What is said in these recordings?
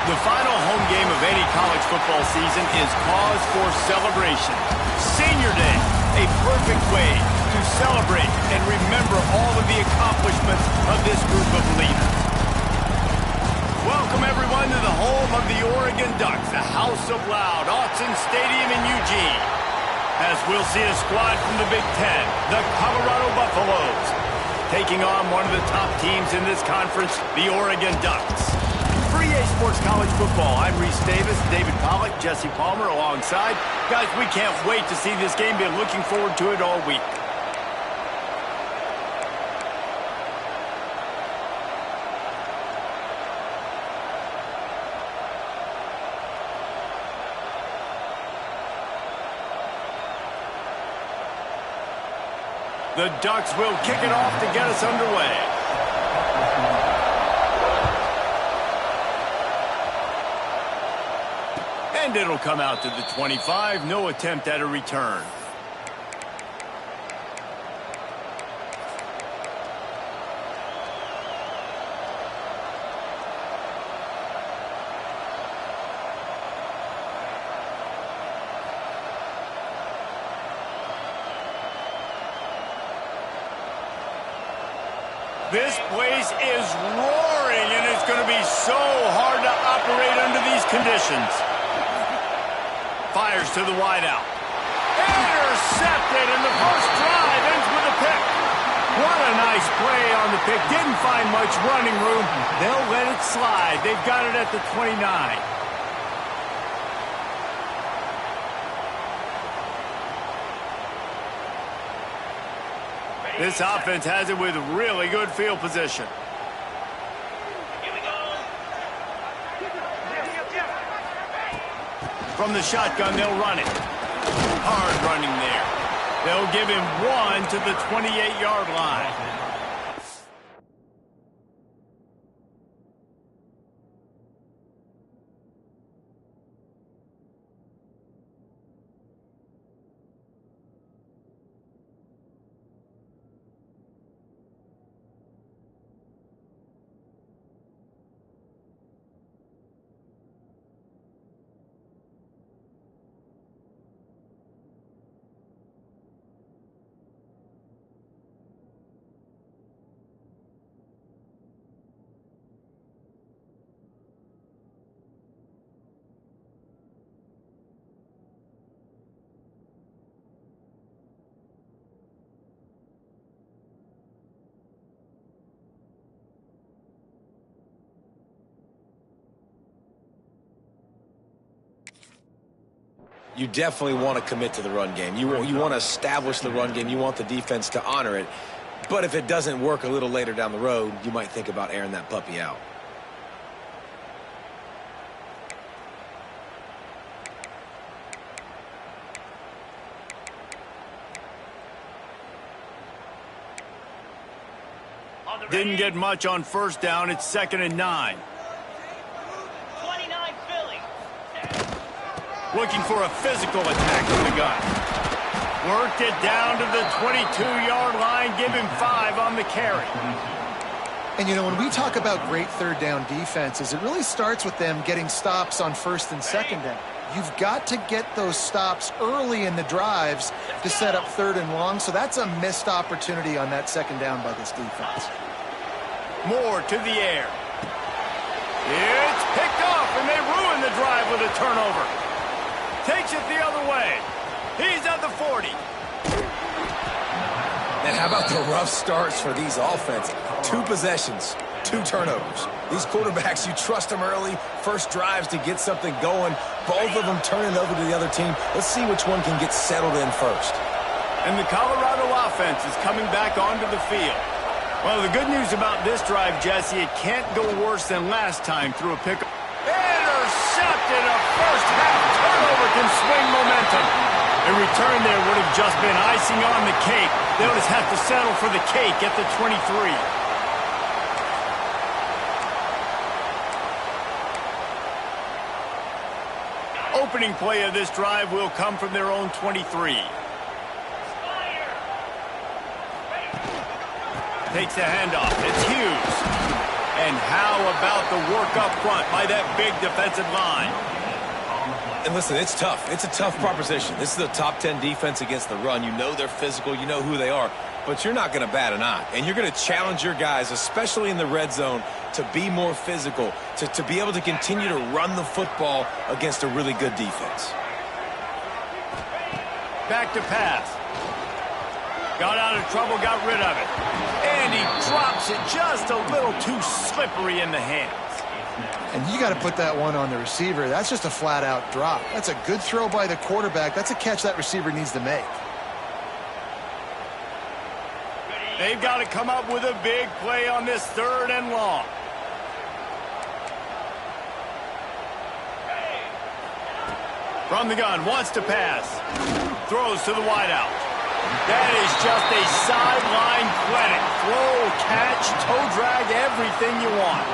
The final home game of any college football season is cause for celebration. Senior Day, a perfect way to celebrate and remember all of the accomplishments of this group of leaders. Welcome, everyone, to the home of the Oregon Ducks, the House of Loud, Autzen Stadium in Eugene. As we'll see a squad from the Big Ten, the Colorado Buffaloes, taking on one of the top teams in this conference, the Oregon Ducks. For EA Sports College Football, I'm Reese Davis, David Pollack, Jesse Palmer alongside. Guys, we can't wait to see this game. Been looking forward to it all week. The Ducks will kick it off to get us underway. And it'll come out to the 25. No attempt at a return. This place is roaring, and it's going to be so hard to operate under these conditions. Fires to the wideout. Intercepted, and the first drive ends with a pick. What a nice play on the pick. Didn't find much running room. They'll let it slide. They've got it at the 29. This offense has it with really good field position. From the shotgun, they'll run it. Hard running there. They'll give him one to the 28-yard line. You definitely want to commit to the run game. You want to establish the run game. You want the defense to honor it. But if it doesn't work a little later down the road, you might think about airing that puppy out. Didn't get much on first down. It's 2nd and 9. Looking for a physical attack from the gun. Worked it down to the 22-yard line. Give him 5 on the carry. And, you know, when we talk about great third down defenses, it really starts with them getting stops on first and second down. You've got to get those stops early in the drives to set up third and long. So that's a missed opportunity on that second down by this defense. More to the air. It's picked off, and they ruin the drive with a turnover. Takes it the other way. He's at the 40. And how about the rough starts for these offenses? 2 possessions, 2 turnovers. These quarterbacks, you trust them early. First drives to get something going. Both of them turning over to the other team. Let's see which one can get settled in first. And the Colorado offense is coming back onto the field. Well, the good news about this drive, Jesse, it can't go worse than last time through a pick. Intercepted. A first-half turnover can swing momentum. A return there would have just been icing on the cake. They'll just have to settle for the cake at the 23. Opening play of this drive will come from their own 23. Takes the handoff. It's Hughes. And how about the work up front by that big defensive line? And listen, it's tough. It's a tough proposition. This is a top 10 defense against the run. You know they're physical. You know who they are. But you're not going to bat an eye. And you're going to challenge your guys, especially in the red zone, to be more physical, to be able to continue to run the football against a really good defense. Back to pass. Got out of trouble, got rid of it. And he drops it just a little too slippery in the hands. And you got to put that one on the receiver. That's just a flat-out drop. That's a good throw by the quarterback. That's a catch that receiver needs to make. They've got to come up with a big play on this 3rd and long. From the gun, wants to pass. Throws to the wideout. That is just a sideline credit. Throw, catch, toe drag, everything you want.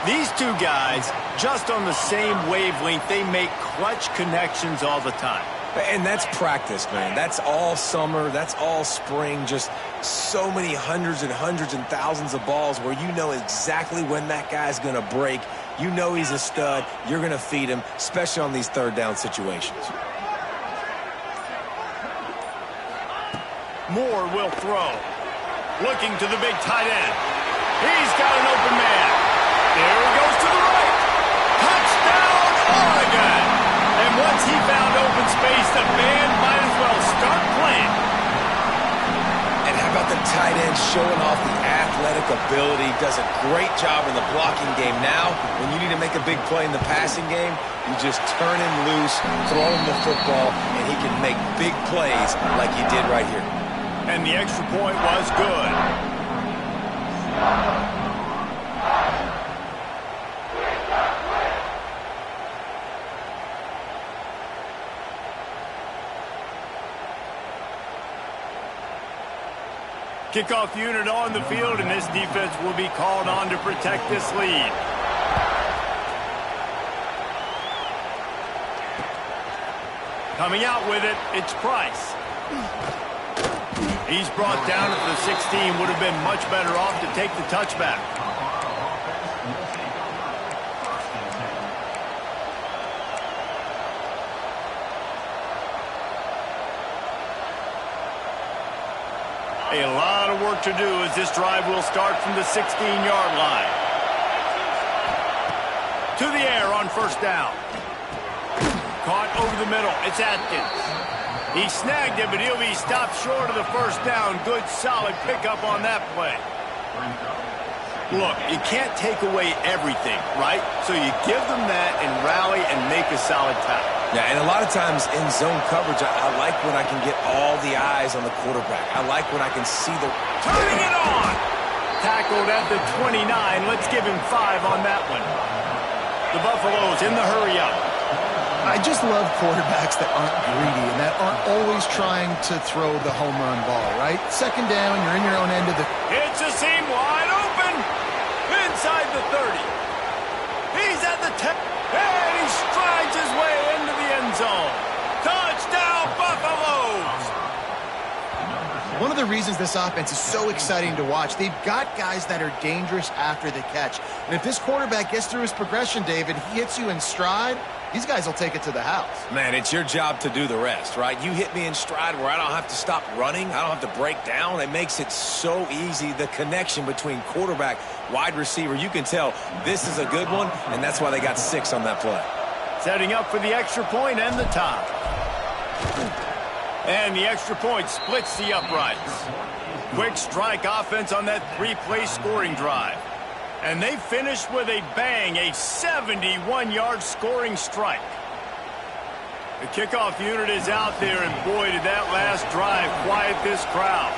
These two guys, just on the same wavelength, they make clutch connections all the time. And that's practice, man. That's all summer. That's all spring. Just so many hundreds and thousands of balls where you know exactly when that guy's going to break. You know he's a stud. You're going to feed him, especially on these 3rd down situations. Moore will throw. Looking to the big tight end. He's got an open man. There he goes to the right. Touchdown, Oregon. And once he found open space, the band might as well start playing. And how about the tight end showing off the athletic ability? Does a great job in the blocking game. Now, when you need to make a big play in the passing game, you just turn him loose, throw him the football, and he can make big plays like he did right here. And the extra point was good. Kickoff unit on the field, and this defense will be called on to protect this lead. Coming out with it, it's Price. He's brought down at the 16. Would have been much better off to take the touchback. A lot of work to do as this drive will start from the 16-yard line. To the air on 1st down. Caught over the middle. It's Atkins. He snagged it, but he'll be stopped short of the 1st down. Good, solid pickup on that play. Look, you can't take away everything, right? So you give them that and rally and make a solid tackle. Yeah, and a lot of times in zone coverage, I like when I can get all the eyes on the quarterback. I like when I can see the... Turning it on! Tackled at the 29. Let's give him 5 on that one. The Buffaloes in the hurry-up. I just love quarterbacks that aren't greedy and that aren't always trying to throw the home run ball, right? 2nd down, you're in your own end of the... It's a seam wide open. Inside the 30. He's at the 10. And he strides his way into the end zone. Touchdown, Buffaloes! One of the reasons this offense is so exciting to watch, they've got guys that are dangerous after the catch. And if this quarterback gets through his progression, David, he hits you in stride, these guys will take it to the house. Man, it's your job to do the rest, right? You hit me in stride where I don't have to stop running. I don't have to break down. It makes it so easy, the connection between quarterback, wide receiver. You can tell this is a good one, and that's why they got 6 on that play. Setting up for the extra point and the top. And the extra point splits the uprights. Quick strike offense on that 3-play scoring drive. And they finished with a bang, a 71-yard scoring strike. The kickoff unit is out there, and boy, did that last drive quiet this crowd.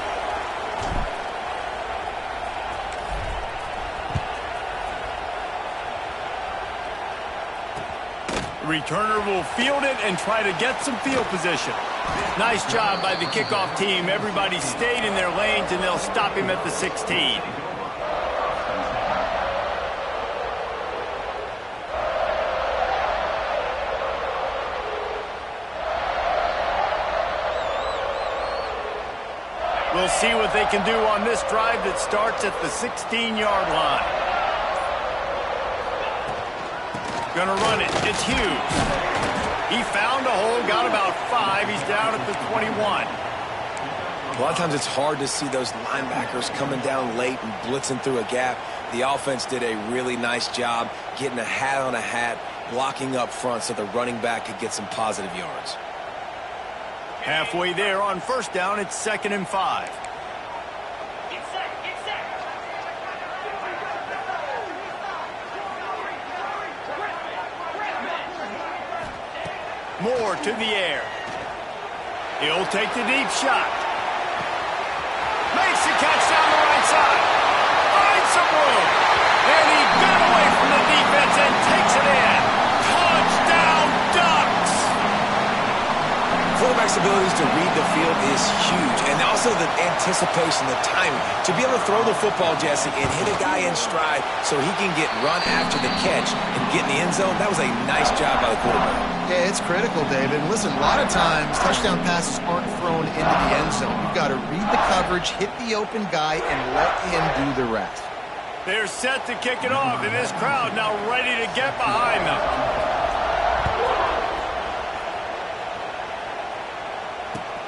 The returner will field it and try to get some field position. Nice job by the kickoff team. Everybody stayed in their lanes, and they'll stop him at the 16. We'll see what they can do on this drive that starts at the 16-yard line. Gonna run it. It's Hughes. He found a hole, got about 5. He's down at the 21. A lot of times it's hard to see those linebackers coming down late and blitzing through a gap. The offense did a really nice job getting a hat on a hat, blocking up front so the running back could get some positive yards. Halfway there on first down, it's 2nd and 5. Moore to the air. He'll take the deep shot. Makes the catch down the right side. Finds some room. And he got away from the defense and takes it in. Touchdown, Ducks! Quarterback's abilities to read the field is huge. And also the anticipation, the timing. To be able to throw the football, Jesse, and hit a guy in stride so he can get run after the catch and get in the end zone, that was a nice job by the quarterback. Yeah, it's critical, David. And listen, a lot of times touchdown passes aren't thrown into the end zone. You've got to read the coverage, hit the open guy, and let him do the rest. They're set to kick it off, and this crowd now ready to get behind them.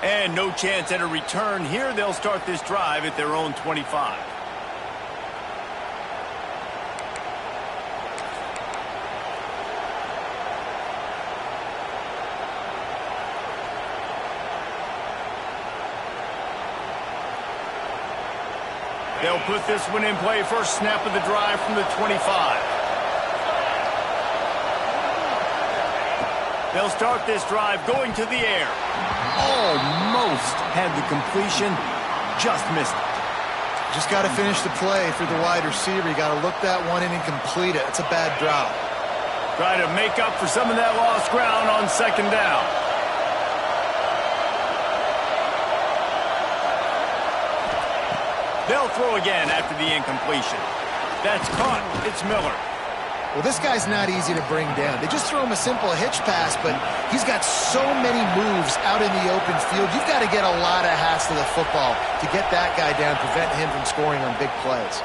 And no chance at a return here. They'll start this drive at their own 25. They'll put this one in play. First snap of the drive from the 25. They'll start this drive going to the air. Almost had the completion, just missed it. Just got to finish the play for the wide receiver. You got to look that one in and complete it. It's a bad drop. Try to make up for some of that lost ground on 2nd down. They'll throw again after the incompletion. That's caught. It's Miller. Well, this guy's not easy to bring down. They just throw him a simple hitch pass, but he's got so many moves out in the open field. You've got to get a lot of hats to the football to get that guy down, prevent him from scoring on big plays.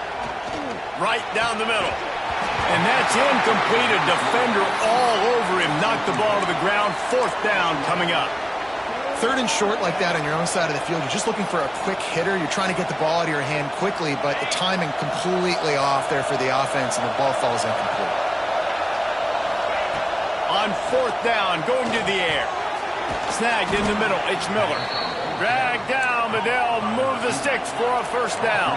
Right down the middle. And that's incomplete. A defender all over him. Knocked the ball to the ground. 4th down coming up. 3rd and short like that on your own side of the field. You're just looking for a quick hitter. You're trying to get the ball out of your hand quickly, but the timing completely off there for the offense, and the ball falls incomplete. On 4th down, going to the air. Snagged in the middle. It's Miller. Dragged down, but they'll move the sticks for a 1st down.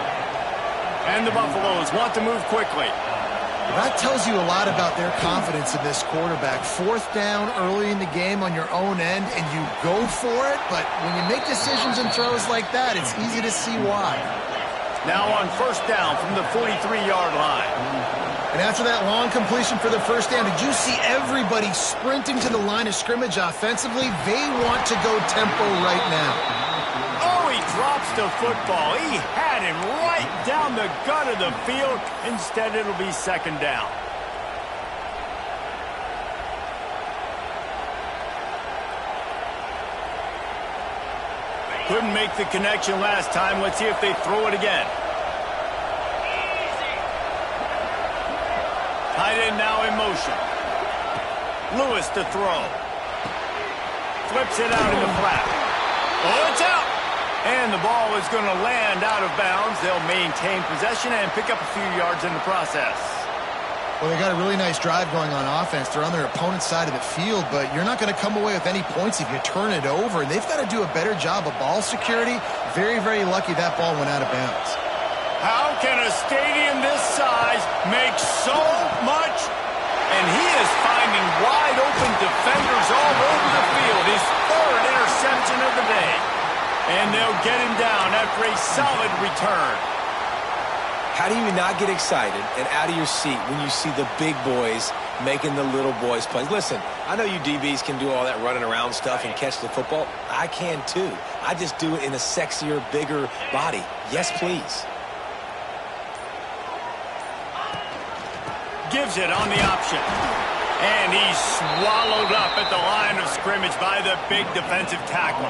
And the Buffaloes want to move quickly. That tells you a lot about their confidence in this quarterback. 4th down early in the game on your own end, and you go for it, but when you make decisions and throws like that, it's easy to see why. Now on 1st down from the 43-yard line. And after that long completion for the 1st down, did you see everybody sprinting to the line of scrimmage offensively? They want to go tempo right now. Oh, he drops the football. He had him right down the gut of the field. Instead, it'll be 2nd down. Couldn't make the connection last time. Let's see if they throw it again. Tight end now in motion. Lewis to throw. Flips it out in the flat. Oh, it's out. And the ball is going to land out of bounds. They'll maintain possession and pick up a few yards in the process. Well, they got a really nice drive going on offense. They're on their opponent's side of the field, but you're not going to come away with any points if you turn it over. And they've got to do a better job of ball security. Very, very lucky that ball went out of bounds. How can a stadium this size make so much? And he is finding wide open defenders all over the field. His 3rd interception of the day. And they'll get him down after a solid return. How do you not get excited and out of your seat when you see the big boys making the little boys play? Listen, I know you DBs can do all that running around stuff and catch the football. I can too. I just do it in a sexier, bigger body. Yes, please. Gives it on the option. And he's swallowed up at the line of scrimmage by the big defensive tackle.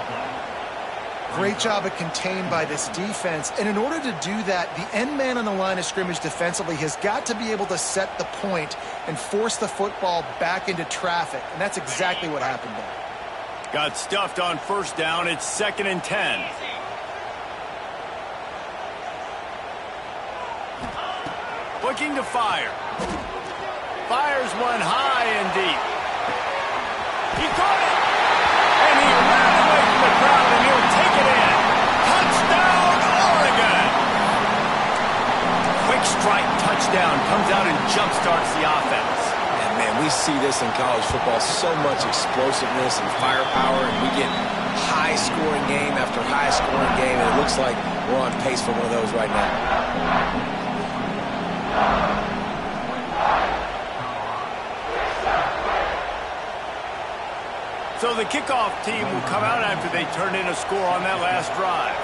Great job of contained by this defense. And in order to do that, the end man on the line of scrimmage defensively has got to be able to set the point and force the football back into traffic. And that's exactly what happened there. Got stuffed on first down. It's 2nd and 10. Looking to fire. Fires one high and deep. He caught it! And he ran away from the crowd, and he'll take it in. Touchdown, Oregon! Quick strike touchdown comes out and jump-starts the offense. And, man, we see this in college football, so much explosiveness and firepower, and we get high-scoring game after high-scoring game, and it looks like we're on pace for one of those right now. So the kickoff team will come out after they turn in a score on that last drive.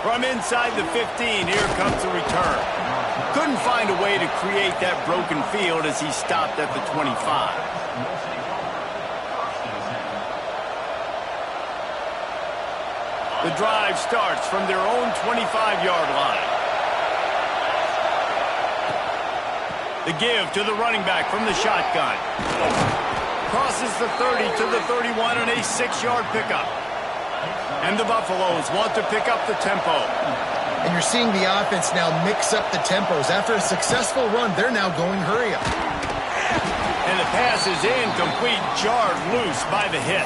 From inside the 15, here comes the return. Couldn't find a way to create that broken field as he stopped at the 25. The drive starts from their own 25-yard line. The give to the running back from the shotgun. Crosses the 30 to the 31 on a 6-yard pickup. And the Buffaloes want to pick up the tempo. And you're seeing the offense now mix up the tempos. After a successful run, they're now going hurry up. And the pass is incomplete, jarred loose by the hit.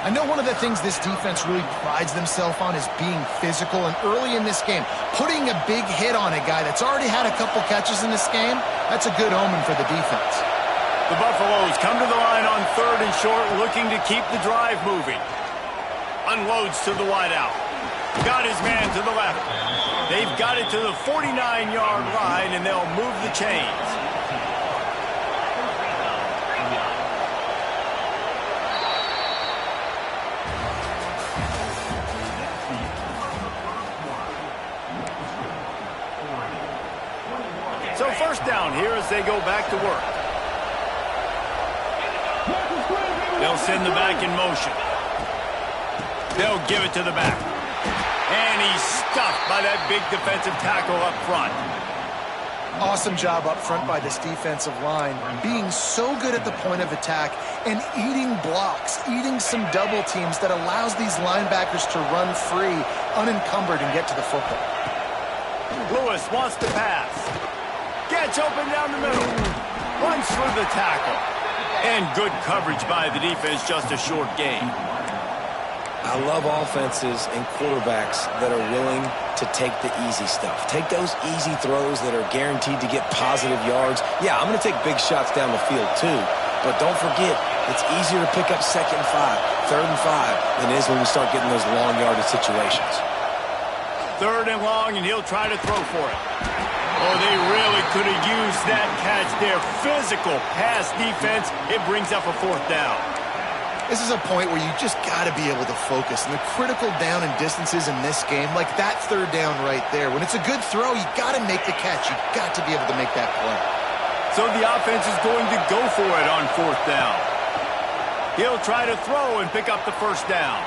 I know one of the things this defense really prides themselves on is being physical, and early in this game, putting a big hit on a guy that's already had a couple catches in this game, that's a good omen for the defense. The Buffaloes come to the line on 3rd and short, looking to keep the drive moving. Unloads to the wideout. Got his man to the left. They've got it to the 49-yard line, and they'll move the chains. So first down here as they go back to work. They'll send the back in motion. They'll give it to the back. And he's stuffed by that big defensive tackle up front. Awesome job up front by this defensive line, being so good at the point of attack and eating blocks, eating some double teams that allows these linebackers to run free, unencumbered, and get to the football. Lewis wants to pass. Gets open down the middle. Runs through the tackle. And good coverage by the defense, just a short gain. I love offenses and quarterbacks that are willing to take the easy stuff. Take those easy throws that are guaranteed to get positive yards. Yeah, I'm going to take big shots down the field too. But don't forget, it's easier to pick up 2nd and 5, 3rd and 5 than it is when we start getting those long yardage situations. 3rd and long, and he'll try to throw for it. Oh, they really could have used that catch there. Physical pass defense. It brings up a 4th down. This is a point where you just got to be able to focus. And the critical down and distances in this game, like that 3rd down right there, when it's a good throw, you got to make the catch. You got to be able to make that play. So the offense is going to go for it on 4th down. He'll try to throw and pick up the 1st down.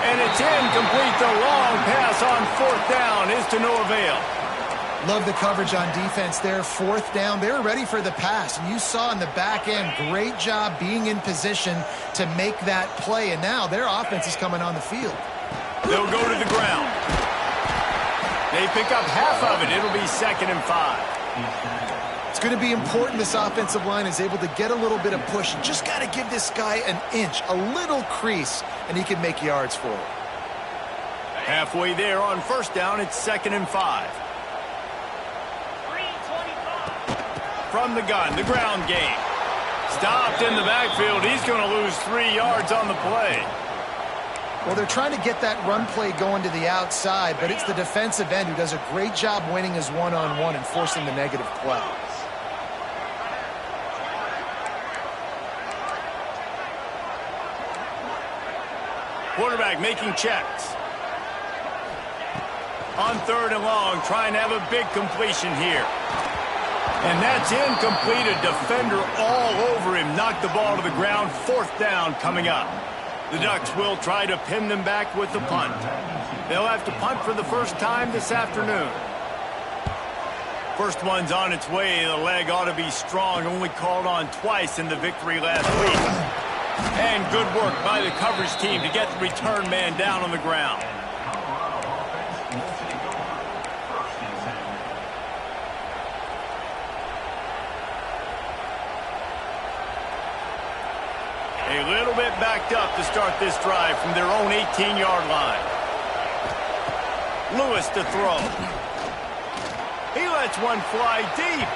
And it's incomplete. The long pass on 4th down is to no avail. Love the coverage on defense there. 4th down, they're ready for the pass. And you saw in the back end, great job being in position to make that play. And now their offense is coming on the field. They'll go to the ground. They pick up half of it. It'll be 2nd and 5. It's going to be important this offensive line is able to get a little bit of push. You just got to give this guy an inch, a little crease, and he can make yards for it. Halfway there on 1st down, it's 2nd and 5. From the gun, the ground game. Stopped in the backfield. He's going to lose 3 yards on the play. Well, they're trying to get that run play going to the outside, but it's the defensive end who does a great job winning his one-on-one and forcing the negative play. Quarterback making checks. On 3rd and long, trying to have a big completion here. And that's incomplete. A defender all over him. Knocked the ball to the ground. 4th down coming up. The Ducks will try to pin them back with the punt. They'll have to punt for the first time this afternoon. First one's on its way. The leg ought to be strong. Only called on twice in the victory last week. And good work by the coverage team to get the return man down on the ground. A little bit backed up to start this drive from their own 18-yard line. Lewis to throw. He lets one fly deep.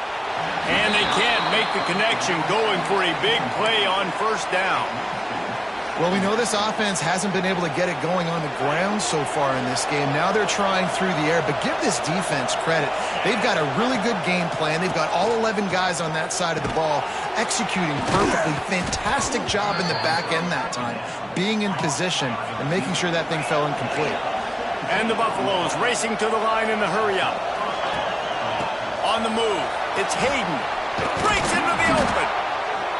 And they can't make the connection, going for a big play on 1st down. Well, we know this offense hasn't been able to get it going on the ground so far in this game. Now they're trying through the air, but give this defense credit. They've got a really good game plan. They've got all 11 guys on that side of the ball executing perfectly. Fantastic job in the back end that time, being in position and making sure that thing fell incomplete. And the Buffaloes racing to the line in the hurry-up. On the move, it's Hayden. Breaks into the open.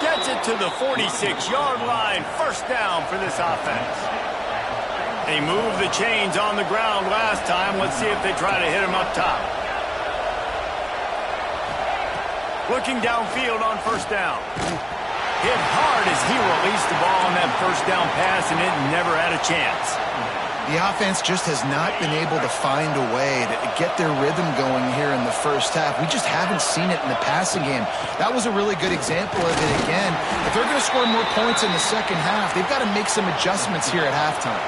Gets it to the 46-yard line. 1st down for this offense. They moved the chains on the ground last time. Let's see if they try to hit him up top. Looking downfield on 1st down. Hit hard as he released the ball on that 1st down pass, and it never had a chance. The offense just has not been able to find a way to get their rhythm going here in the 1st half. We just haven't seen it in the passing game. That was a really good example of it again. If they're going to score more points in the 2nd half, they've got to make some adjustments here at halftime.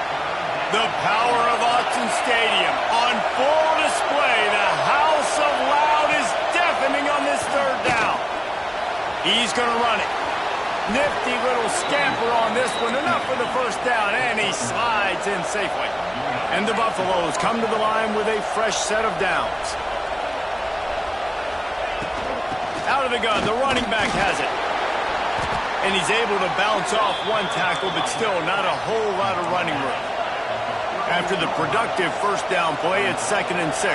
The power of Autzen Stadium on full display. The house of loud is deafening on this 3rd down. He's going to run it. Nifty little scamper on this one. Enough for the 1st down, and he slides in safely. And the Buffaloes come to the line with a fresh set of downs. Out of the gun, the running back has it. And he's able to bounce off one tackle, but still not a whole lot of running room. After the productive 1st down play, it's 2nd and 6.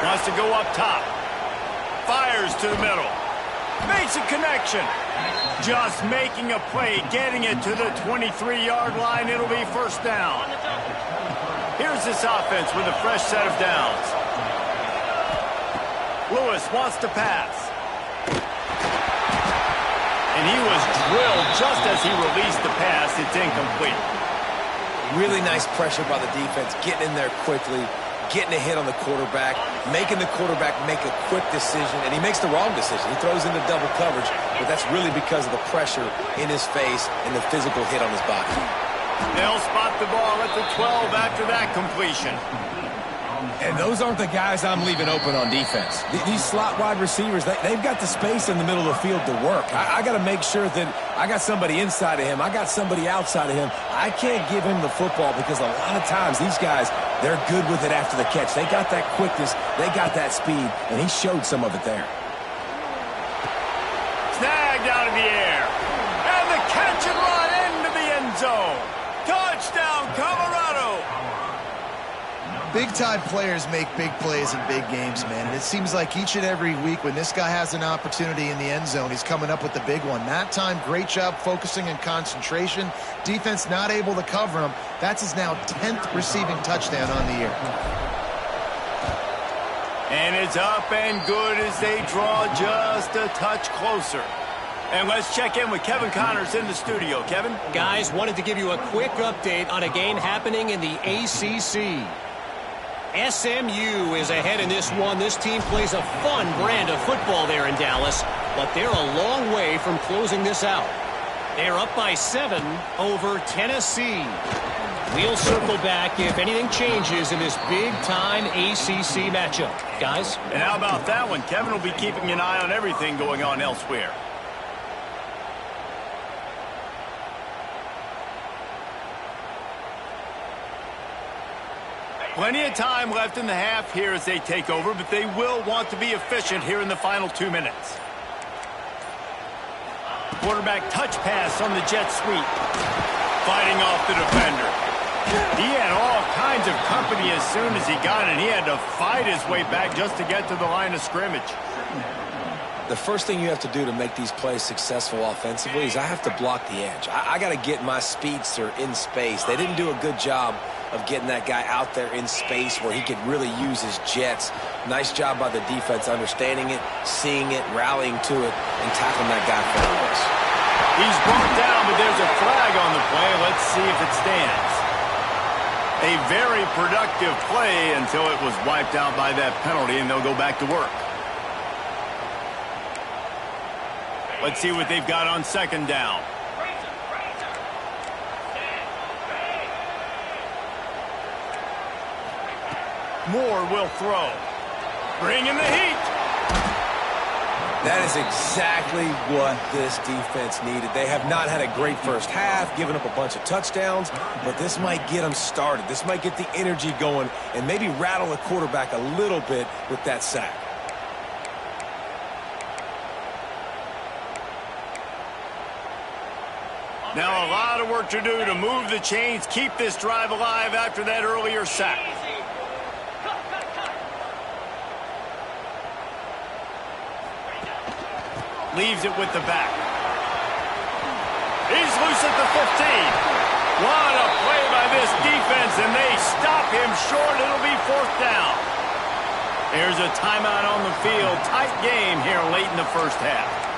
Wants to go up top. Fires to the middle. Makes a connection. Just making a play, getting it to the 23-yard line. It'll be 1st down. Here's this offense with a fresh set of downs. Lewis wants to pass. And he was drilled just as he released the pass. It's incomplete. Really nice pressure by the defense, getting in there quickly, getting a hit on the quarterback, making the quarterback make a quick decision, and he makes the wrong decision. He throws into double coverage, but that's really because of the pressure in his face and the physical hit on his body. They'll spot the ball at the 12 after that completion. And those aren't the guys I'm leaving open on defense. These slot wide receivers, they've got the space in the middle of the field to work. I got to make sure that I got somebody inside of him. I got somebody outside of him. I can't give him the football because a lot of times these guys, they're good with it after the catch. They got that quickness. They got that speed, and he showed some of it there. Snagged out of the air. And the catch and run into the end zone. Touchdown, Colorado. Big-time players make big plays in big games, man. And it seems like each and every week when this guy has an opportunity in the end zone, he's coming up with the big one. That time, great job focusing and concentration. Defense not able to cover him. That's his now 10th receiving touchdown on the year. And it's up and good as they draw just a touch closer. And let's check in with Kevin Connors in the studio. Kevin? Guys, wanted to give you a quick update on a game happening in the ACC. SMU is ahead in this one. This team plays a fun brand of football there in Dallas, but they're a long way from closing this out. They're up by 7 over Tennessee. We'll circle back if anything changes in this big-time ACC matchup. Guys? And how about that one? Kevin will be keeping an eye on everything going on elsewhere. Plenty of time left in the half here as they take over, but they will want to be efficient here in the final 2 minutes. Quarterback touch pass on the jet sweep. Fighting off the defender. He had all kinds of company as soon as he got it. He had to fight his way back just to get to the line of scrimmage. The first thing you have to do to make these plays successful offensively is I have to block the edge. I got to get my speedster in space. They didn't do a good job of getting that guy out there in space where he could really use his jets. Nice job by the defense understanding it, seeing it, rallying to it, and tackling that guy for the loss. He's brought down, but there's a flag on the play. Let's see if it stands. A very productive play until it was wiped out by that penalty, and they'll go back to work. Let's see what they've got on second down. Moore will throw. Bring in the heat. That is exactly what this defense needed. They have not had a great first half, giving up a bunch of touchdowns, but this might get them started. This might get the energy going and maybe rattle the quarterback a little bit with that sack. Now a lot of work to do to move the chains, keep this drive alive after that earlier sack. Leaves it with the back. He's loose at the 15. What a play by this defense, and they stop him short. It'll be fourth down. Here's a timeout on the field. Tight game here late in the first half.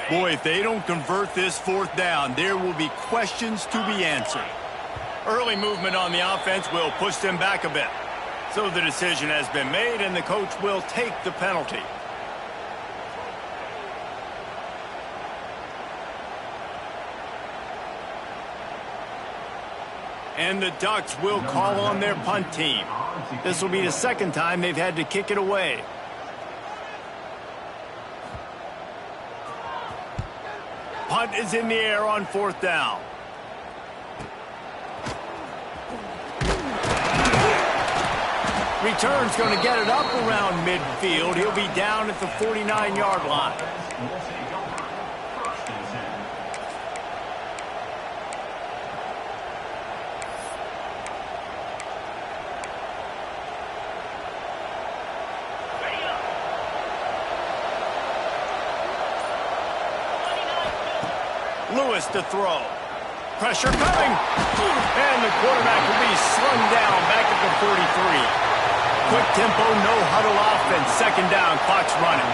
Boy, if they don't convert this fourth down, there will be questions to be answered. Early movement on the offense will push them back a bit. So the decision has been made, and the coach will take the penalty. And the Ducks will call on their punt team. This will be the second time they've had to kick it away. Punt is in the air on fourth down. Return's going to get it up around midfield. He'll be down at the 49-yard line. Lewis to throw. Pressure coming. And the quarterback will be slung down back at the 43. Quick tempo, no huddle offense. Second down, clock's running.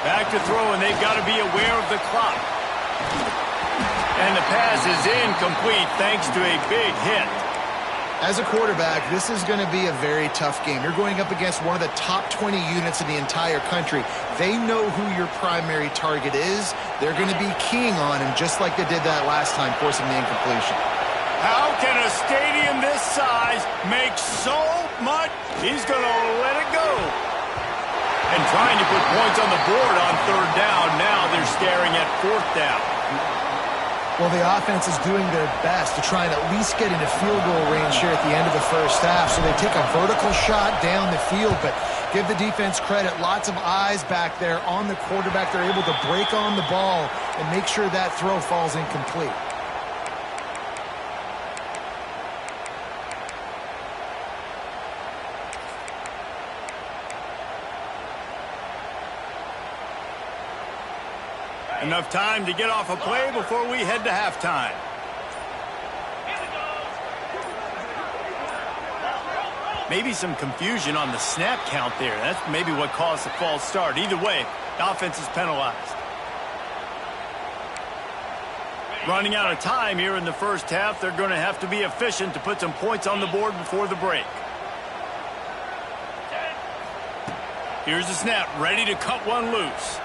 Back to throw, and they've got to be aware of the clock. And the pass is incomplete thanks to a big hit. As a quarterback, this is going to be a very tough game. You're going up against one of the top 20 units in the entire country. They know who your primary target is. They're going to be keying on him just like they did that last time, forcing the incompletion. How can a stadium this size make so much? He's going to let it go. And trying to put points on the board on third down. Now they're staring at fourth down. Well, the offense is doing their best to try and at least get into field goal range here at the end of the first half. So they take a vertical shot down the field, but give the defense credit. Lots of eyes back there on the quarterback. They're able to break on the ball and make sure that throw falls incomplete. Enough time to get off a play before we head to halftime. Maybe some confusion on the snap count there. That's maybe what caused the false start. Either way, the offense is penalized. Running out of time here in the first half. They're going to have to be efficient to put some points on the board before the break. Here's the snap, ready to cut one loose.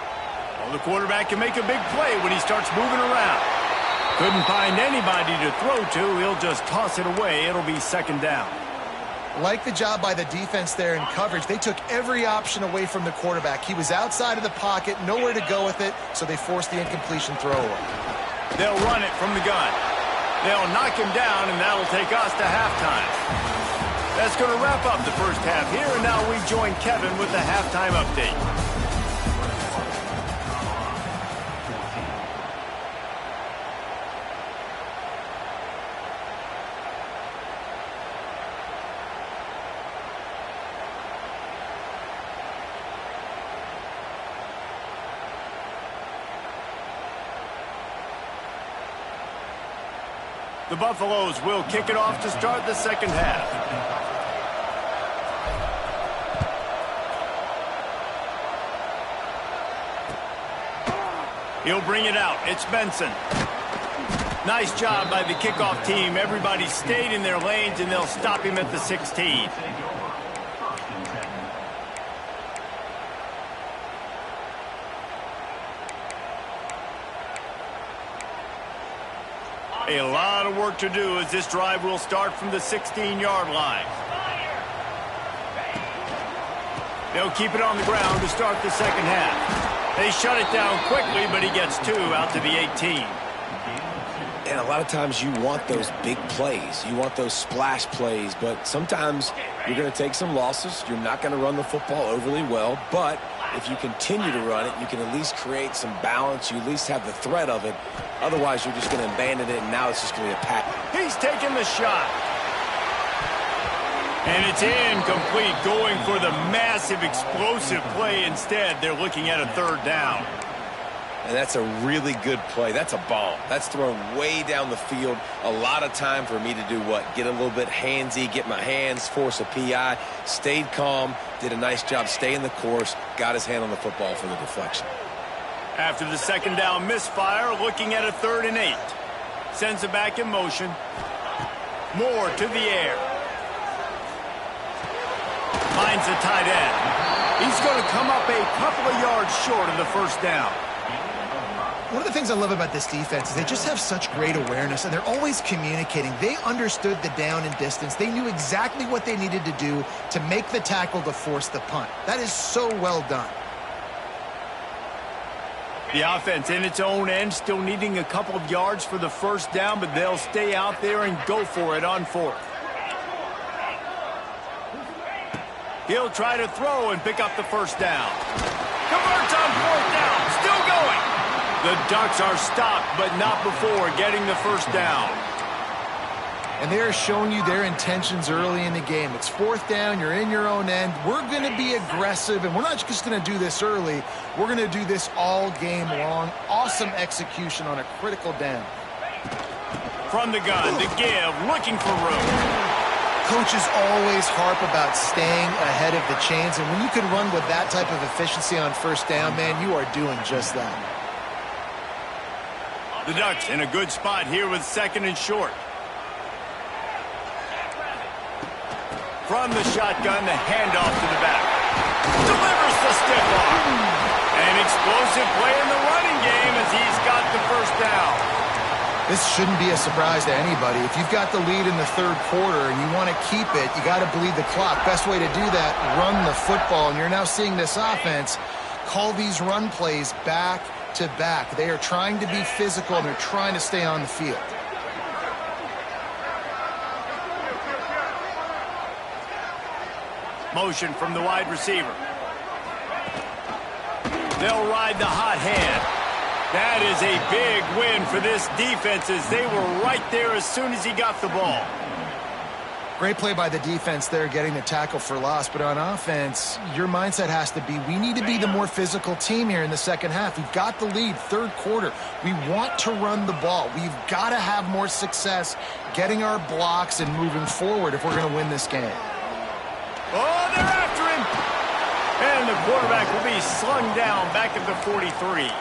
Well, the quarterback can make a big play when he starts moving around. Couldn't find anybody to throw to. He'll just toss it away. It'll be second down. Like the job by the defense there in coverage. They took every option away from the quarterback. He was outside of the pocket, nowhere to go with it, so they forced the incompletion throw away. They'll run it from the gun. They'll knock him down, and that'll take us to halftime. That's going to wrap up the first half here, and now we join Kevin with the halftime update. The Buffaloes will kick it off to start the second half. He'll bring it out. It's Benson. Nice job by the kickoff team. Everybody stayed in their lanes, and they'll stop him at the 16. A lot of work to do as this drive will start from the 16-yard line. They'll keep it on the ground to start the second half. They shut it down quickly, but he gets 2 out to the 18. And a lot of times you want those big plays. You want those splash plays, but sometimes you're going to take some losses. You're not going to run the football overly well, but if you continue to run it, you can at least create some balance. You at least have the threat of it. Otherwise, you're just going to abandon it, and now it's just going to be a pack. He's taking the shot. And it's incomplete, going for the massive explosive play instead. They're looking at a third down. And that's a really good play. That's a bomb. That's thrown way down the field. A lot of time for me to do what? Get a little bit handsy, get my hands, force a PI, stayed calm, did a nice job staying the course, got his hand on the football for the deflection. After the second down misfire, looking at a 3rd and 8. Sends it back in motion. Moore to the air. Finds the tight end. He's going to come up a couple of yards short of the first down. One of the things I love about this defense is they just have such great awareness, and they're always communicating. They understood the down and distance. They knew exactly what they needed to do to make the tackle to force the punt. That is so well done. The offense in its own end still needing a couple of yards for the first down, but they'll stay out there and go for it on 4th. He'll try to throw and pick up the first down. Converts on 4th down. Still going. The Ducks are stopped, but not before getting the first down. And they are showing you their intentions early in the game. It's 4th down. You're in your own end. We're going to be aggressive, and we're not just going to do this early. We're going to do this all game long. Awesome execution on a critical down. From the gun, the give, looking for room. Coaches always harp about staying ahead of the chains, and when you can run with that type of efficiency on first down, man, you are doing just that. The Ducks in a good spot here with 2nd and short. From the shotgun, the handoff to the back. Delivers the stiff arm. An explosive play in the running game as he's got the first down. This shouldn't be a surprise to anybody. If you've got the lead in the 3rd quarter and you want to keep it, you got to bleed the clock. Best way to do that, run the football. And you're now seeing this offense call these run plays back to back. They are trying to be physical, and they're trying to stay on the field. Motion from the wide receiver. They'll ride the hot hand. That is a big win for this defense as they were right there as soon as he got the ball. Great play by the defense there, getting the tackle for loss. But on offense, your mindset has to be, we need to be the more physical team here in the second half. We've got the lead, 3rd quarter. We want to run the ball. We've got to have more success getting our blocks and moving forward if we're going to win this game. Oh, they're after him. And the quarterback will be slung down back at the 43.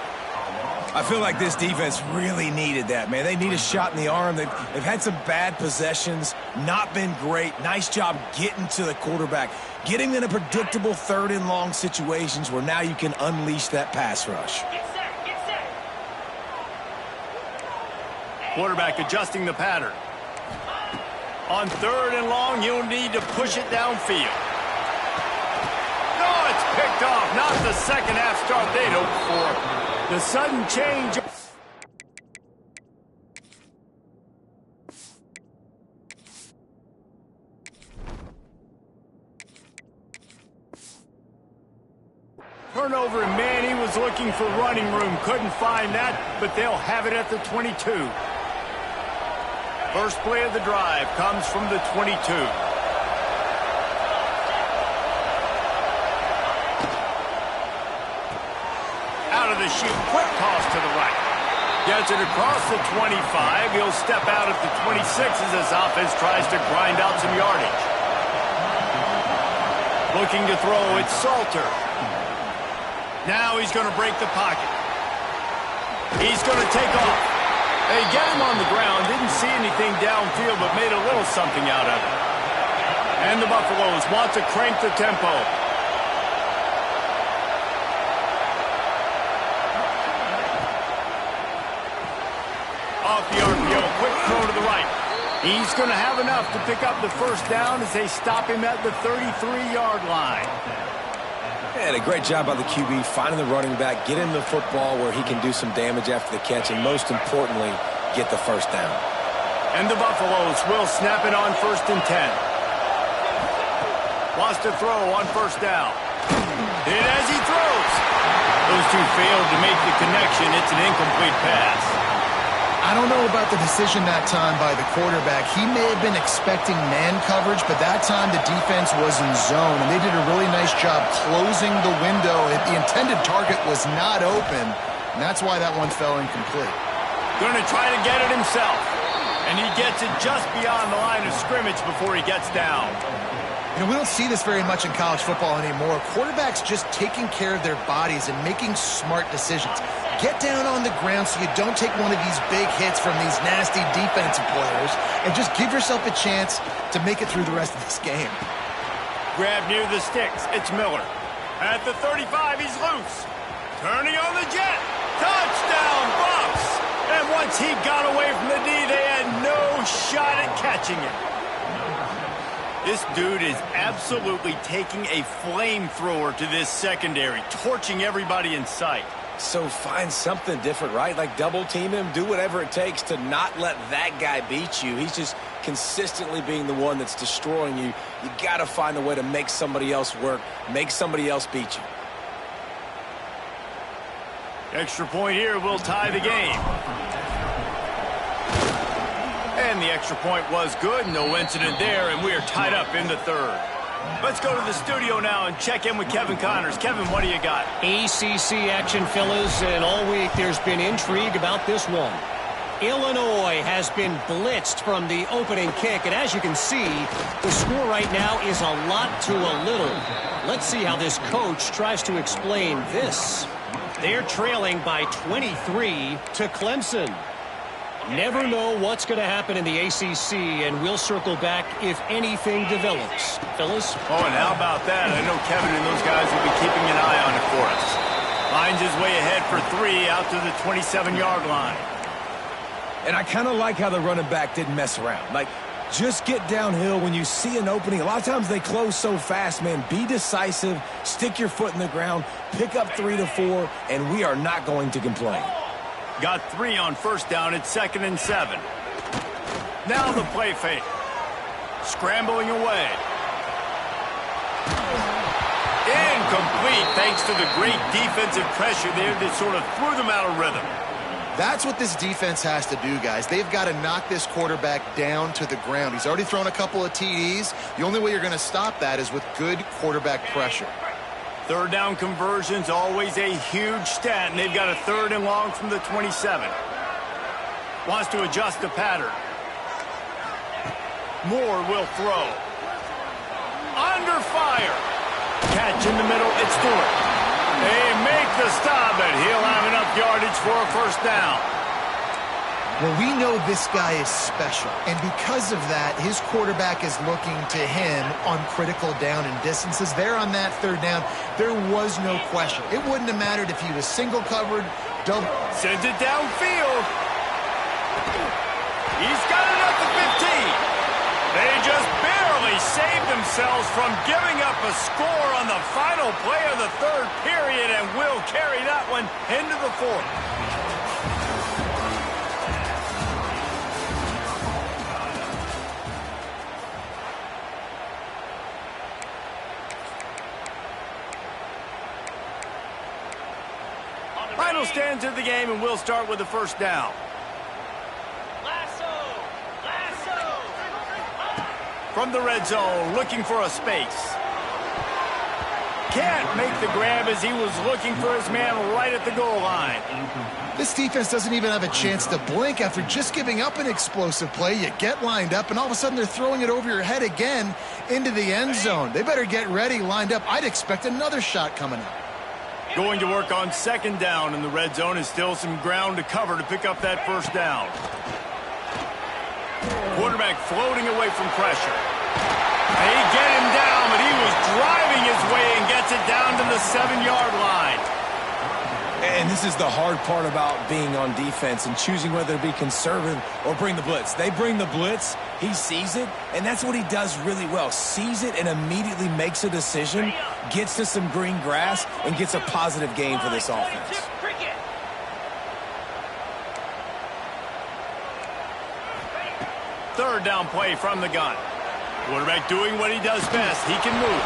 I feel like this defense really needed that, man. They need a shot in the arm. They've had some bad possessions, not been great. Nice job getting to the quarterback, getting in a predictable 3rd and long situations where now you can unleash that pass rush. Quarterback adjusting the pattern. On 3rd and long, you'll need to push it downfield. No, it's picked off. Not the second half start they'd hoped for. The sudden change. Turnover, and man, he was looking for running room. Couldn't find that, but they'll have it at the 22. First play of the drive comes from the 22. Out of the chute, quick toss to the right. Gets it across the 25. He'll step out at the 26 as his offense tries to grind out some yardage. Looking to throw, it's Salter. Now he's going to break the pocket. He's going to take off. They get him on the ground. Didn't see anything downfield, but made a little something out of it. And the Buffaloes want to crank the tempo. Off the RPO, quick throw to the right. He's going to have enough to pick up the first down as they stop him at the 33-yard line. And a great job by the QB finding the running back, getting the football where he can do some damage after the catch, and most importantly, get the first down. And the Buffaloes will snap it on 1st and 10. Wants to throw on first down. Hit as he throws. Those two failed to make the connection. It's an incomplete pass. I don't know about the decision that time by the quarterback. He may have been expecting man coverage, but that time the defense was in zone, and they did a really nice job closing the window. The intended target was not open, and that's why that one fell incomplete. Going to try to get it himself, and he gets it just beyond the line of scrimmage before he gets down. You know, we don't see this very much in college football anymore. Quarterbacks just taking care of their bodies and making smart decisions. Get down on the ground so you don't take one of these big hits from these nasty defensive players, and just give yourself a chance to make it through the rest of this game. Grab near the sticks. It's Miller. At the 35, he's loose. Turning on the jet. Touchdown, Buffs! And once he got away from the D, they had no shot at catching it. This dude is absolutely taking a flamethrower to this secondary, torching everybody in sight. So find something different, right? Like double team him, do whatever it takes to not let that guy beat you. He's just consistently being the one that's destroying you. You got to find a way to make somebody else work, make somebody else beat you. Extra point here will tie the game. And the extra point was good. No incident there, and we are tied up in the third. Let's go to the studio now and check in with Kevin Connors. Kevin, what do you got? ACC action, fellas, and all week there's been intrigue about this one. Illinois has been blitzed from the opening kick, and as you can see, the score right now is a lot to a little. Let's see how this coach tries to explain this. They're trailing by 23 to Clemson. Never know what's going to happen in the ACC, and we'll circle back if anything develops. Fellas? Oh, and how about that? I know Kevin and those guys will be keeping an eye on it for us. Finds his way ahead for 3 out to the 27-yard line. And I kind of like how the running back didn't mess around. Like, just get downhill when you see an opening. A lot of times they close so fast, man. Be decisive, stick your foot in the ground, pick up 3 to 4, and we are not going to complain. Got 3 on first down. It's 2nd and 7. Now the play fake. Scrambling away. Incomplete thanks to the great defensive pressure there that sort of threw them out of rhythm. That's what this defense has to do, guys. They've got to knock this quarterback down to the ground. He's already thrown a couple of TDs. The only way you're going to stop that is with good quarterback pressure. Third down conversions, always a huge stat, and they've got a 3rd and long from the 27. Wants to adjust the pattern. Moore will throw. Under fire. Catch in the middle, it's Stewart. They make the stop, but he'll have enough yardage for a first down. Well, we know this guy is special, and because of that, his quarterback is looking to him on critical down and distances. There on that 3rd down, there was no question. It wouldn't have mattered if he was single covered, double. Sends it downfield. He's got it up to 15. They just barely saved themselves from giving up a score on the final play of the 3rd period, and will carry that one into the 4th. Final stands of the game, and we'll start with the first down. From the red zone, looking for a space. Can't make the grab as he was looking for his man right at the goal line. This defense doesn't even have a chance to blink after just giving up an explosive play. You get lined up, and all of a sudden they're throwing it over your head again into the end zone. They better get ready, lined up. I'd expect another shot coming up. Going to work on second down in the red zone. Is still some ground to cover to pick up that first down. Quarterback floating away from pressure. They get him down, but he was driving his way and gets it down to the 7-yard line. And this is the hard part about being on defense and choosing whether to be conservative or bring the blitz. They bring the blitz, he sees it, and that's what he does really well. Sees it and immediately makes a decision, gets to some green grass, and gets a positive gain for this offense. Third down play from the gun. Quarterback doing what he does best. He can move.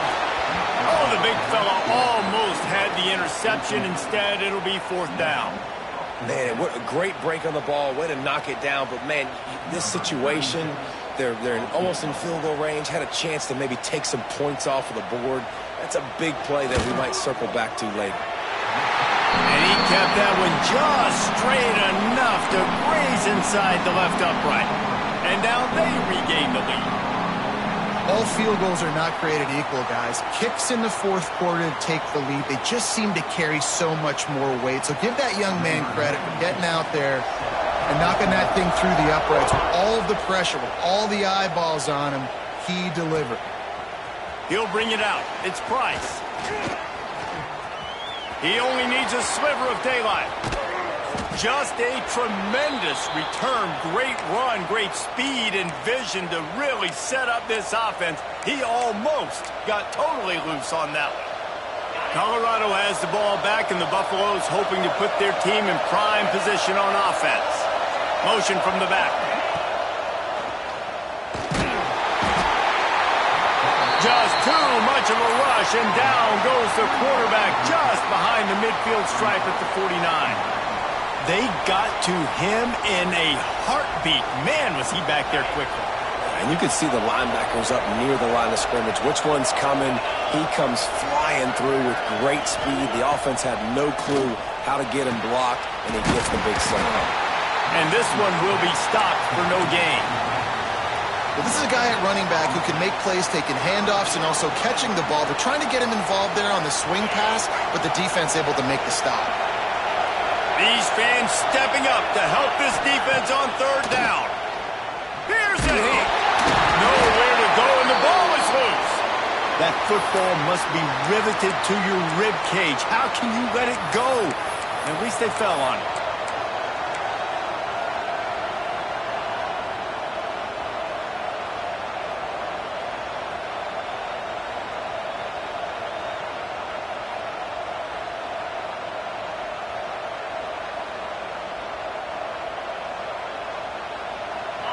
Oh, the big fella almost had the interception. Instead, it'll be fourth down. Man, what a great break on the ball. Way to knock it down. But, man, this situation, they're almost in field goal range. Had a chance to maybe take some points off of the board. That's a big play that we might circle back to later. And he kept that one just straight enough to graze inside the left upright. And now they regain the lead. All field goals are not created equal, guys. Kicks in the fourth quarter to take the lead. They just seem to carry so much more weight. So give that young man credit for getting out there and knocking that thing through the uprights with all of the pressure, with all the eyeballs on him. He delivered. He'll bring it out. It's Price. He only needs a sliver of daylight. Just a tremendous return. Great run, great speed and vision to really set up this offense. He almost got totally loose on that one. Colorado has the ball back, and the Buffaloes hoping to put their team in prime position on offense. Motion from the back. Just too much of a rush, and down goes the quarterback just behind the midfield stripe at the 49. They got to him in a heartbeat. Man, was he back there quickly. And you can see the linebackers up near the line of scrimmage. Which one's coming? He comes flying through with great speed. The offense had no clue how to get him blocked, and he gets the big slam. And this one will be stopped for no gain. Well, this is a guy at running back who can make plays, taking handoffs, and also catching the ball. They're trying to get him involved there on the swing pass, but the defense able to make the stop. These fans stepping up to help this defense on third down. Here's a hit. Nowhere to go, and the ball is loose. That football must be riveted to your rib cage. How can you let it go? At least they fell on it.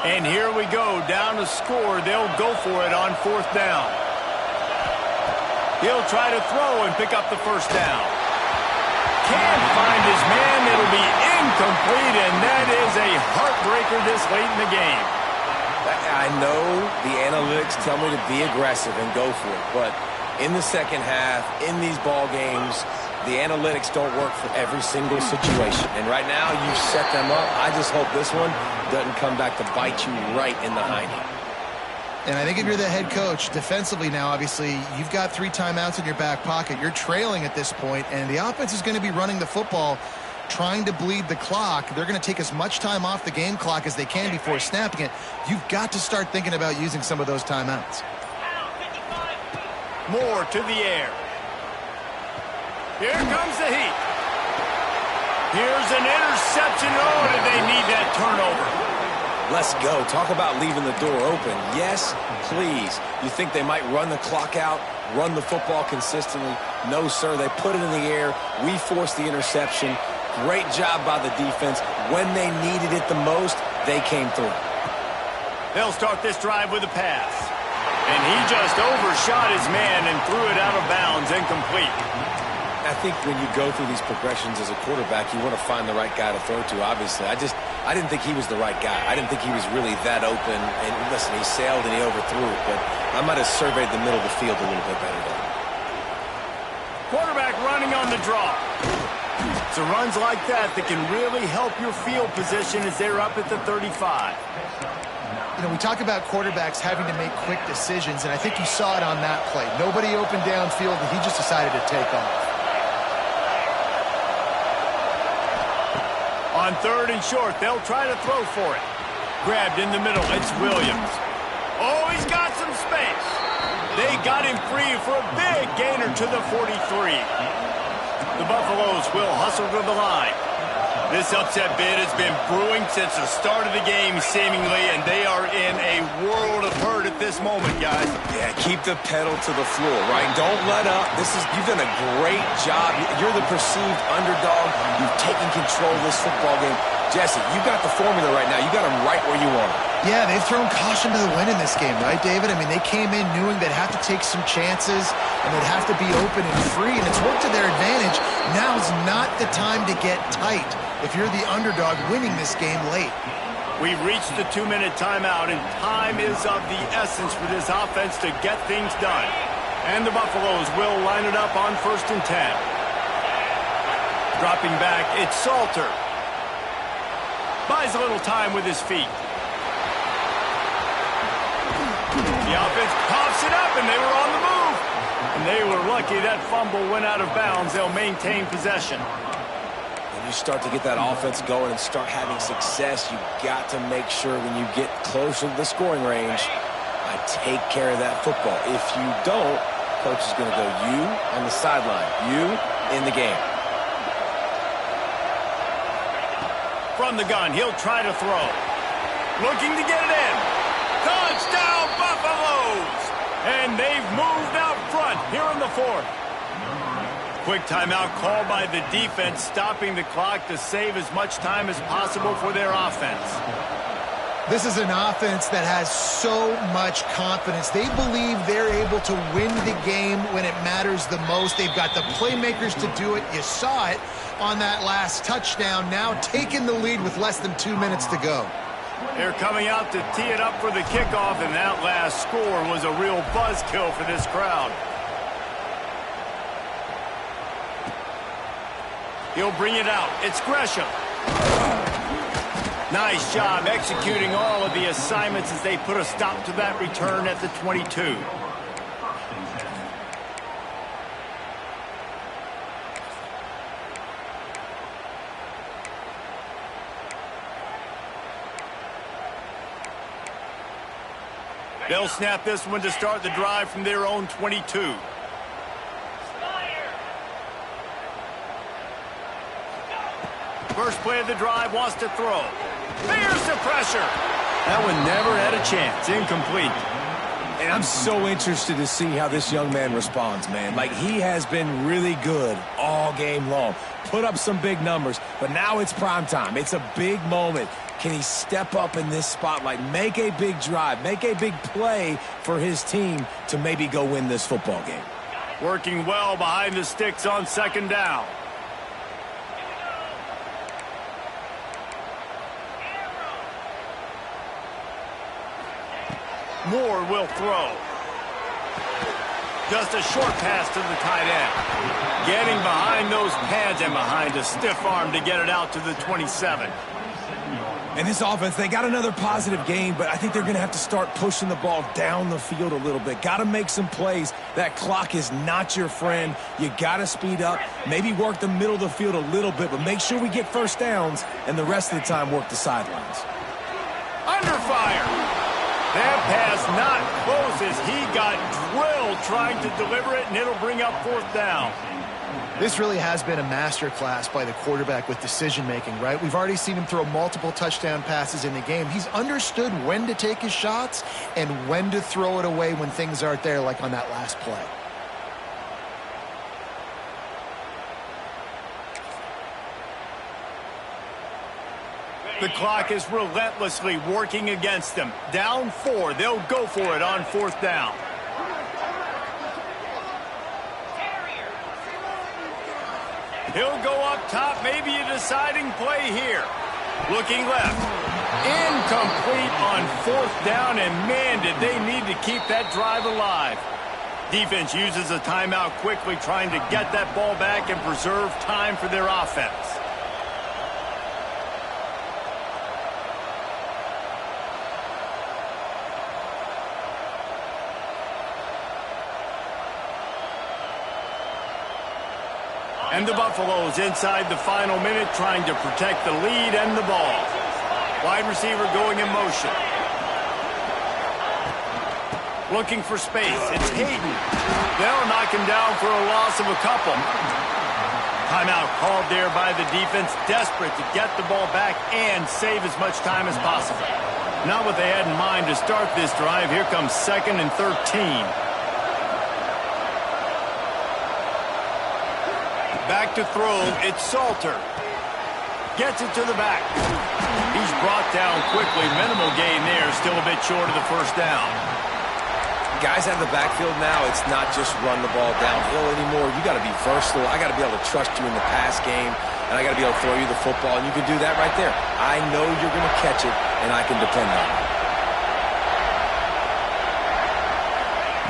And here we go, down to score. They'll go for it on fourth down. He'll try to throw and pick up the first down. Can't find his man. It'll be incomplete, and that is a heartbreaker this late in the game. I know the analytics tell me to be aggressive and go for it, but in the second half, in these ball games, the analytics don't work for every single situation. And right now, you've set them up. I just hope this one doesn't come back to bite you right in the hiney. And I think if you're the head coach, defensively now, obviously, you've got 3 timeouts in your back pocket. You're trailing at this point, and the offense is going to be running the football, trying to bleed the clock. They're going to take as much time off the game clock as they can before snapping it. You've got to start thinking about using some of those timeouts. Moore to the air. Here comes the heat. Here's an interception. Oh, did they need that turnover? Let's go. Talk about leaving the door open. Yes, please. You think they might run the clock out, run the football consistently? No, sir. They put it in the air. We forced the interception. Great job by the defense. When they needed it the most, they came through. They'll start this drive with a pass. And he just overshot his man and threw it out of bounds, incomplete. I think when you go through these progressions as a quarterback, you want to find the right guy to throw to, obviously. I didn't think he was the right guy. I didn't think he was really that open. And listen, he sailed and he overthrew it, but I might have surveyed the middle of the field a little bit better there. Quarterback running on the draw. So runs like that can really help your field position as they're up at the 35. You know, we talk about quarterbacks having to make quick decisions, and I think you saw it on that play. Nobody open downfield, and he just decided to take off. On 3rd and short, they'll try to throw for it. Grabbed in the middle, it's Williams. Oh, he's got some space. They got him free for a big gainer to the 43. The Buffaloes will hustle to the line. This upset bid has been brewing since the start of the game, seemingly, and they are in a world of hurt at this moment, guys. Yeah, keep the pedal to the floor, right? Don't let up. You've done a great job. You're the perceived underdog. You've taken control of this football game. Jesse, you got the formula right now. You got them right where you want them. Yeah, they've thrown caution to the wind in this game, right, David? I mean, they came in knowing they'd have to take some chances and they'd have to be open and free, and it's worked to their advantage. Now's not the time to get tight if you're the underdog winning this game late. We've reached the 2-minute timeout, and time is of the essence for this offense to get things done. And the Buffaloes will line it up on 1st and 10. Dropping back, it's Salter. Buys a little time with his feet. The offense pops it up, and they were on the move. And they were lucky that fumble went out of bounds. They'll maintain possession. When you start to get that offense going and start having success, you got to make sure when you get closer to the scoring range, I take care of that football. If you don't, coach is going to go, you on the sideline, you in the game. From the gun, he'll try to throw. Looking to get it in. Touchdown, Buffaloes! And they've moved out front here in the 4th. Quick timeout called by the defense, stopping the clock to save as much time as possible for their offense. This is an offense that has so much confidence. They believe they're able to win the game when it matters the most. They've got the playmakers to do it. You saw it on that last touchdown, now taking the lead with less than 2 minutes to go. They're coming out to tee it up for the kickoff, and that last score was a real buzzkill for this crowd. He'll bring it out. It's Gresham. Nice job executing all of the assignments as they put a stop to that return at the 22. They'll snap this one to start the drive from their own 22. First play of the drive, wants to throw. There's the pressure. That one never had a chance. Incomplete. And I'm so interested to see how this young man responds, man. Like, he has been really good all game long. Put up some big numbers, but now it's prime time. It's a big moment. Can he step up in this spotlight, make a big drive, make a big play for his team to maybe go win this football game? Working well behind the sticks on 2nd down. Moore will throw. Just a short pass to the tight end. Getting behind those pads and behind a stiff arm to get it out to the 27. And this offense, they got another positive game, but I think they're going to have to start pushing the ball down the field a little bit. Got to make some plays. That clock is not your friend. You got to speed up, maybe work the middle of the field a little bit, but make sure we get first downs and the rest of the time work the sidelines. Under fire. That pass not close as he got drilled trying to deliver it, and it'll bring up 4th down. This really has been a masterclass by the quarterback with decision-making, right? We've already seen him throw multiple touchdown passes in the game. He's understood when to take his shots and when to throw it away when things aren't there, like on that last play. The clock is relentlessly working against them. Down 4, they'll go for it on 4th down. He'll go up top, maybe a deciding play here. Looking left. Incomplete on 4th down, and man, did they need to keep that drive alive. Defense uses a timeout quickly, trying to get that ball back and preserve time for their offense. And the Buffaloes inside the final minute, trying to protect the lead and the ball. Wide receiver going in motion. Looking for space. It's Hayden. They'll knock him down for a loss of a couple. Timeout called there by the defense, desperate to get the ball back and save as much time as possible. Not what they had in mind to start this drive. Here comes 2nd and 13. Back to throw, it's Salter. Gets it to the back. He's brought down quickly. Minimal gain there, still a bit short of the 1st down. Guys out of the backfield now, it's not just run the ball downhill anymore. You got to be versatile. I got to be able to trust you in the pass game, and I got to be able to throw you the football, and you can do that right there. I know you're going to catch it, and I can depend on it.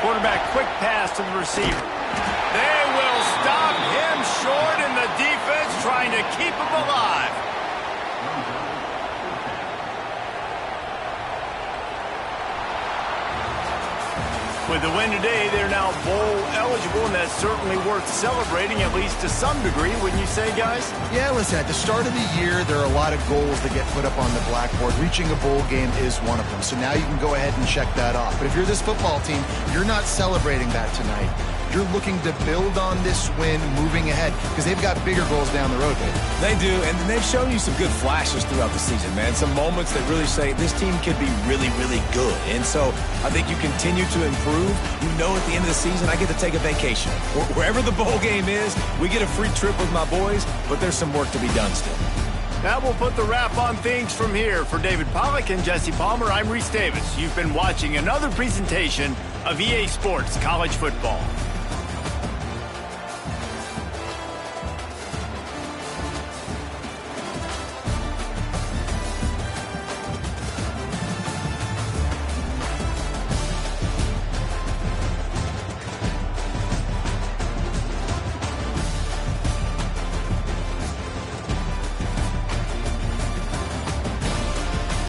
Quarterback, quick pass to the receiver. They will stop him short, and the defense trying to keep him alive. With the win today, they're now bowl eligible, and that's certainly worth celebrating, at least to some degree, wouldn't you say, guys? Yeah, listen, at the start of the year, there are a lot of goals that get put up on the blackboard. Reaching a bowl game is one of them, so now you can go ahead and check that off. But if you're this football team, you're not celebrating that tonight. You're looking to build on this win moving ahead because they've got bigger goals down the road, baby. They do, and they've shown you some good flashes throughout the season, man. Some moments that really say this team could be really, really good. And so I think you continue to improve. You know at the end of the season, I get to take a vacation. Wherever the bowl game is, we get a free trip with my boys, but there's some work to be done still. That will put the wrap on things from here. For David Pollack and Jesse Palmer, I'm Reese Davis. You've been watching another presentation of EA Sports College Football.